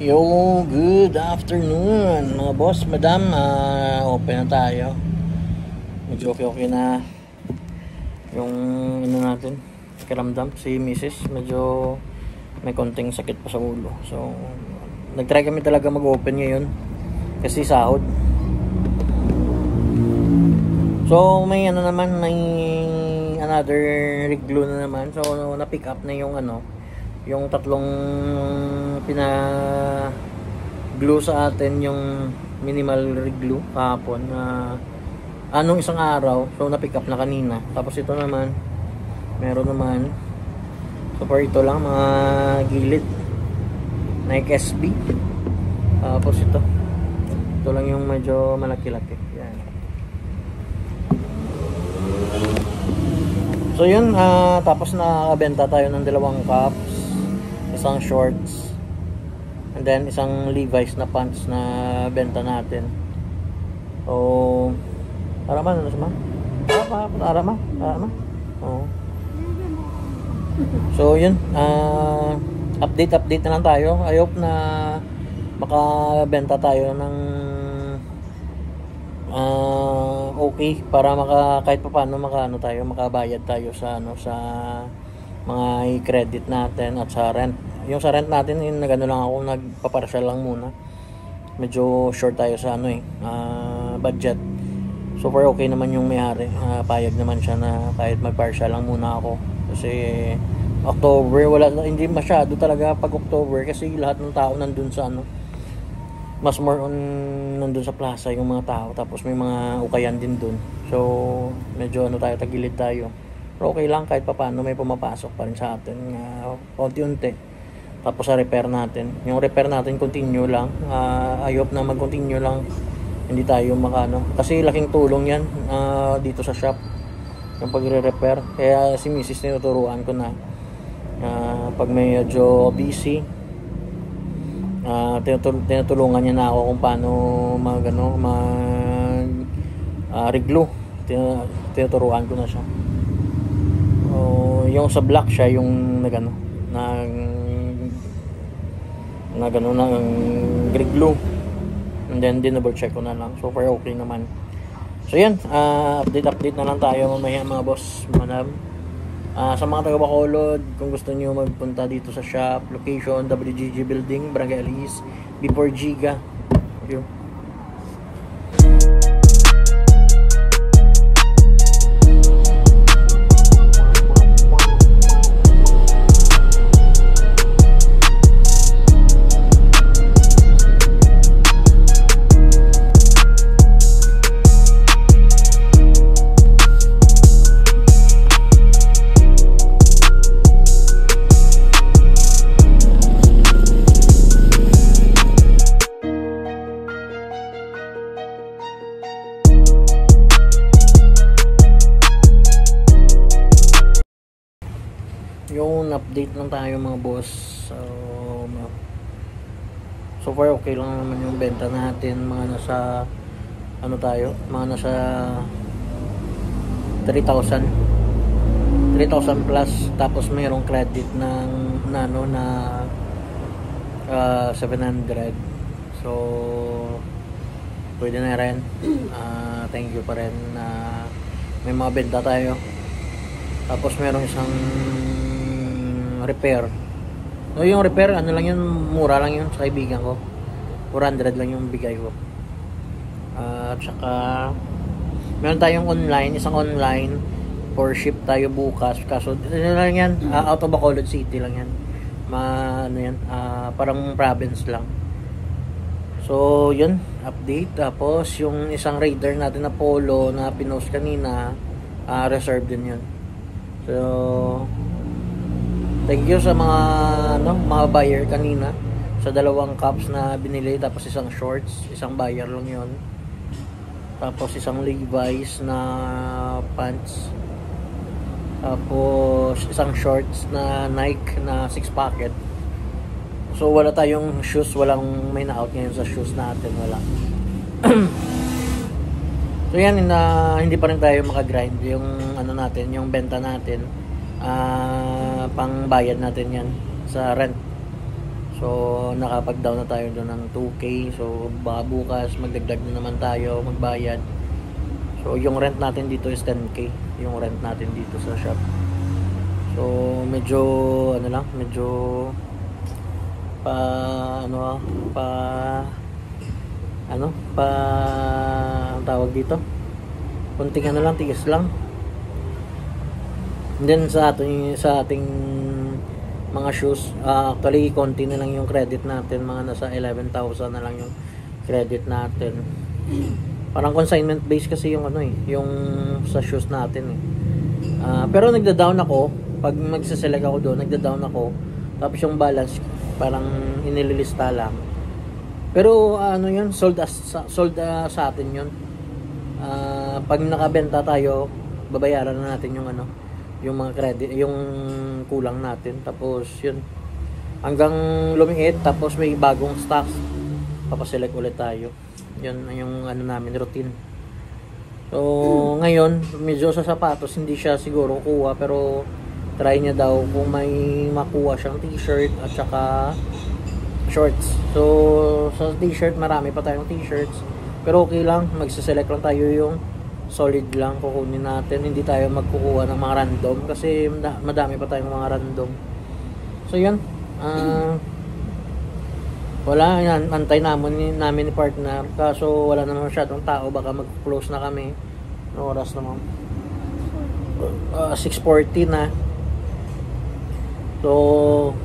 Yo, good afternoon mga boss, madam. Open na tayo. Medyo okay na yung natin, pakiramdam. Si Mrs. medyo may konting sakit pa sa ulo. So, nagtry kami talaga mag-open ngayon kasi sahod. So, may naman, may another rig glue na naman. So, na-pick up na yung yung tatlong glue sa atin, yung minimal rig glue kahapon anong isang araw. So na pick up na kanina. Tapos ito naman meron naman, so for ito lang mga gilid Nike SB. Tapos ito lang yung medyo malaki-laki. Yan. So yun, tapos nakabenta tayo ng dalawang cups, isang shorts, and then isang Levi's na pants na benta natin. So arama na naman. Arama. Oh. So yun, update na lang tayo. I hope na makabenta tayo ng okay, para kahit pa paano makabayad tayo sa sa mga credit natin at sa rent. Yung sa rent natin, lang ako, nagpaparsyal lang muna. Medyo short tayo sa budget. So far okay naman yung may-ari. Payag naman siya na kahit magparsyal lang muna ako. Kasi October, hindi masyado talaga pag October kasi lahat ng tao nandun sa mas more on nandun sa plaza yung mga tao, tapos may mga ukayan din dun. So medyo tagilid tayo. Pero okay lang, kahit pa paano may pumapasok pa rin sa atin unti-unti. Tapos sa repair natin, yung repair natin continue lang. I hope na mag-continue lang, hindi tayo kasi laking tulong yan dito sa shop, yung pagre-repair. Kaya si Mrs. tinuturuan ko na pag medyo busy, tinutulungan niya na ako kung paano mag-reglue. Tinuturuan ko na siya. Yung sa black siya yung reglue, and then dinouble check ko na lang. So far okay naman. So yan, update na lang tayo mamaya mga boss, madam. Sa mga taga Bacolod, kung gusto niyo magpunta dito sa shop, location WGG Building, Barangay Alice, before Giga. Thank you. Yung update lang tayo mga boss. So far okay lang naman yung benta natin. Mga nasa mga nasa 3,000 plus. Tapos mayroong credit ng 700. So pwede na rin. Thank you pa rin na may mga benta tayo. Tapos merong isang repair. So yung repair, lang yun, mura lang yun sa kaibigan ko. 400 lang yung bigay ko. At saka meron tayong isang online for ship tayo bukas. Kaso lang yan, out of Bacolod City lang yan. Parang province lang. So yun, update. Tapos yung isang Raider natin na polo na pinost kanina, reserved din yun. So thank you sa mga buyer kanina sa dalawang cups na binili, tapos isang shorts, isang buyer lang yon. Tapos isang Levi's na pants, tapos isang shorts na Nike na 6 pocket. So wala tayong shoes, walang may na-out ngayon sa shoes natin, wala. So yan, hindi pa rin tayo makagrind yung natin, yung benta natin. Pang bayad natin yan sa rent. So nakapag-down na tayo doon ng 2K. So baka bukas magdagdag na naman tayo magbayad. So yung rent natin dito is 10K, yung rent natin dito sa shop. So medyo ano lang, medyo ang tawag dito, kunting ano lang, tiis lang. And then sa ating mga shoes, actually konti na lang yung credit natin, mga nasa 11,000 na lang yung credit natin. Parang consignment base kasi yung yung sa shoes natin pero nagda-down ako pag magse-select ako doon, nagda-down ako, tapos yung balance parang inililista lang. Pero yun, sold sa atin yun. Pag nakabenta tayo, babayaran na natin yung yung mga credit, yung kulang natin. Tapos yun, hanggang lumiit, tapos may bagong stocks, papaselect ulit tayo. Yun yung namin routine. So ngayon, medyo sa sapatos hindi siya siguro kuha, pero try niya daw kung may makuha siyang t-shirt at saka shorts. So sa t-shirt, marami pa tayong t-shirts, pero okay lang, magse-select lang tayo yung solid lang kukunin natin, hindi tayo magkukuha ng mga random kasi madami pa tayong mga random. So yun, wala yan, antay namin ni partner, kaso wala naman masyadong tao, baka mag-close na kami. Ano oras naman? 6:40 na. So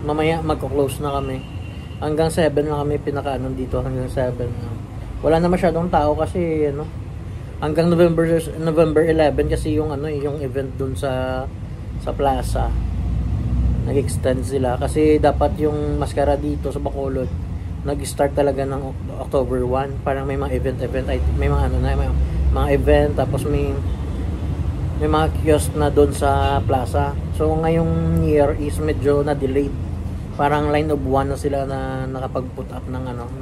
mamaya mag-close na kami, hanggang 7 na kami pinakaanon dito, hanggang 7 na. Wala na masyadong tao kasi hanggang November 11 kasi yung yung event dun sa plaza. Nag-extend sila kasi dapat yung maskara dito sa Bacolod nag-start talaga ng October 1. Parang may mga event, may mga mga event, tapos may mga kiosk na doon sa plaza. So ngayong year is medyo na-delayed. Parang line of 1 na sila na nakapag-put up ng ng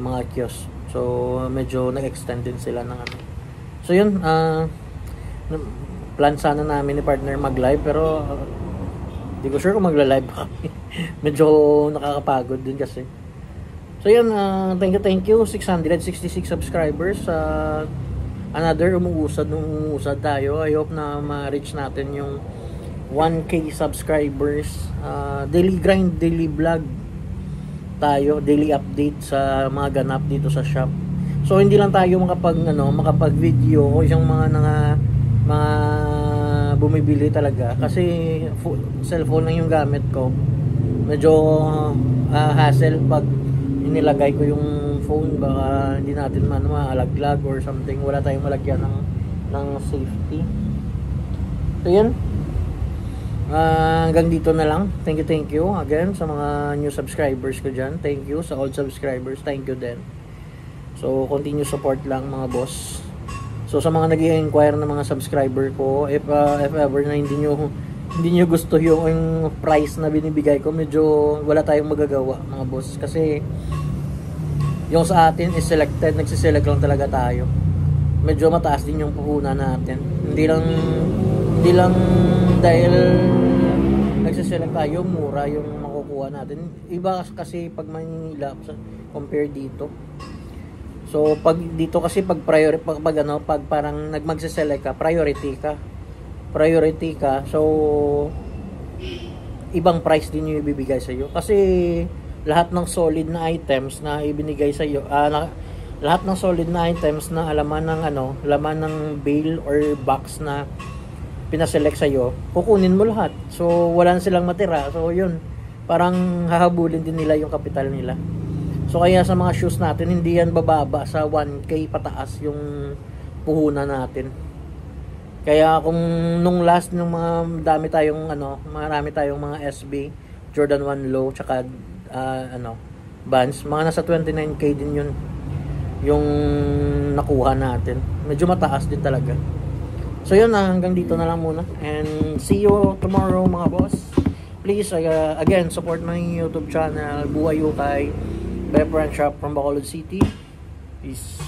mga kiosk. So medyo nag-extend din sila ng So yun, plan sana namin ni partner mag-live, pero hindi ko sure kung magla-live kami. Medyo nakakapagod din kasi. So yun, thank you 666 subscribers. Another umuusad tayo. I hope na ma-reach natin yung 1K subscribers. Daily grind, daily vlog tayo, daily update sa mga ganap dito sa shop. So hindi lang tayo makapag-video o yung mga bumibili talaga kasi cellphone lang yung gamit ko. Medyo hassle pag inilagay ko yung phone, baka hindi natin maalaglag or something, wala tayong malagyan ng safety. So yan, hanggang dito na lang. Thank you again sa mga new subscribers ko dyan. Thank you sa old subscribers, thank you din. So continue support lang mga boss. So sa mga nag-i-inquire na mga subscriber ko, if ever na hindi nyo gusto yung price na binibigay ko, medyo wala tayong magagawa mga boss, kasi yung sa atin is selected, nagsiselect lang talaga tayo. Medyo mataas din yung puhunan natin, hindi lang dahil nagsiselect tayo mura yung makukuha natin. Iba kasi pag Manila compare dito. So pag dito kasi pag parang magse-select ka, priority ka, so ibang price din yung ibibigay sa iyo kasi lahat ng solid na items na ibinigay sa iyo, lahat ng solid na items na laman ng bale or box na pinaselect sa iyo, kukunin mo lahat. So wala na silang matira. So yun, parang hahabulin din nila yung kapital nila. So kaya sa mga shoes natin, hindi yan bababa sa 1K pataas yung puhunan natin. Kaya kung nung last marami tayong mga SB, Jordan 1 low, tsaka Vans, mga nasa 29K din yun yung nakuha natin. Medyo mataas din talaga. So yun, hanggang dito na lang muna. And see you tomorrow mga boss. Please, again, support my YouTube channel, Buhay Ukay, Pepper and Shop from Bacolod City. Peace.